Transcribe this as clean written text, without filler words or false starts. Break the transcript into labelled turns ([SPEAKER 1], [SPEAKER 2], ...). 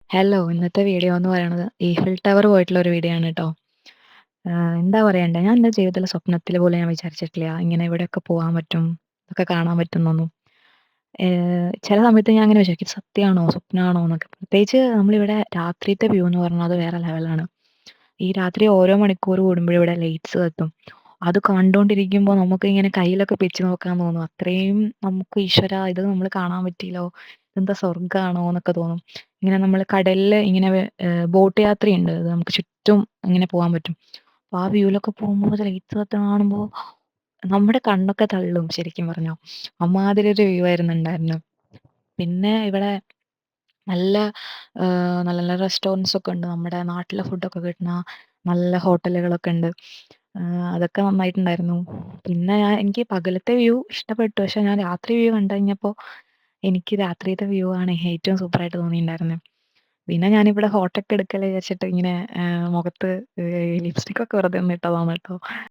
[SPEAKER 1] Hello, ഇന്നത്തെ video എന്ന് പറയണത് ഈഫിൽ ടവർ പോയിട്ടുള്ള ഒരു വീഡിയോ ആണ് ട്ടോ. എന്താ പറയണ്ടേ, ഞാൻ എന്റെ ജീവിതത്തിലെ സ്വപ്നത്തില് പോലും ഞാൻ വിചാരിച്ചിട്ടില്ല ഇങ്ങനെ ഇവിടെയൊക്കെ പോവാൻ പറ്റും, ഇതൊക്കെ കാണാൻ പറ്റുന്നൊന്നും. ചില സമയത്ത് ഞാൻ ഇങ്ങനെ വിചാരിക്കും സത്യാണോ, സ്വപ്നാണോ എന്നൊക്കെ. പ്രത്യേകിച്ച് നമ്മളിവിടെ രാത്രിത്തെ വ്യൂ എന്ന് പറഞ്ഞാൽ അത് വേറെ ലെവലാണ്. ഈ രാത്രി ഓരോ മണിക്കൂർ കൂടുമ്പോഴും ഇവിടെ ലൈറ്റ്സ് കത്തും. അത് കണ്ടോണ്ടിരിക്കുമ്പോ നമുക്കിങ്ങനെ കയ്യിലൊക്കെ പിടിച്ച് നോക്കാൻ തോന്നും. അത്രയും നമുക്ക് ഈശ്വരാ ഇത് നമ്മള് കാണാൻ പറ്റിയല്ലോ, ഇതെന്താ സ്വർഗ്ഗാണോ എന്നൊക്കെ തോന്നും. ഇങ്ങനെ നമ്മള് കടലില് ഇങ്ങനെ ബോട്ട് യാത്രയുണ്ട്. അത് നമുക്ക് ചുറ്റും ഇങ്ങനെ പോവാൻ പറ്റും. അപ്പൊ ആ വ്യൂവിലൊക്കെ പോകുമ്പോ ലൈറ്റ്സ് കത്തുന്ന കാണുമ്പോ നമ്മുടെ കണ്ണൊക്കെ തള്ളും ശരിക്കും പറഞ്ഞാ. അമ്മാതിരി ഒരു വ്യൂ ആയിരുന്നു ഉണ്ടായിരുന്നത്. പിന്നെ ഇവിടെ നല്ല നല്ല നല്ല റെസ്റ്റോറന്റ്സ് ഒക്കെ ഉണ്ട്. നമ്മുടെ നാട്ടിലെ ഫുഡൊക്കെ കിട്ടുന്ന നല്ല ഹോട്ടലുകളൊക്കെ ഉണ്ട്. അതൊക്കെ നന്നായിട്ടുണ്ടായിരുന്നു. പിന്നെ എനിക്ക് പകലത്തെ വ്യൂ ഇഷ്ടപ്പെട്ടു. പക്ഷെ ഞാൻ രാത്രി വ്യൂ കണ്ട് കഴിഞ്ഞപ്പോ എനിക്ക് രാത്രിയത്തെ വ്യൂ ആണ് ഏറ്റവും സൂപ്പറായിട്ട് തോന്നിയിട്ടുണ്ടായിരുന്നത്. പിന്നെ ഞാനിവിടെ ഫോട്ടോ ഒക്കെ എടുക്കല് വിചാരിച്ചിട്ട് ഇങ്ങനെ മുഖത്ത് ലിപ്സ്റ്റിക് ഒക്കെ വെറുതെ ഒന്ന് ഇട്ടതാണ് ട്ടോ.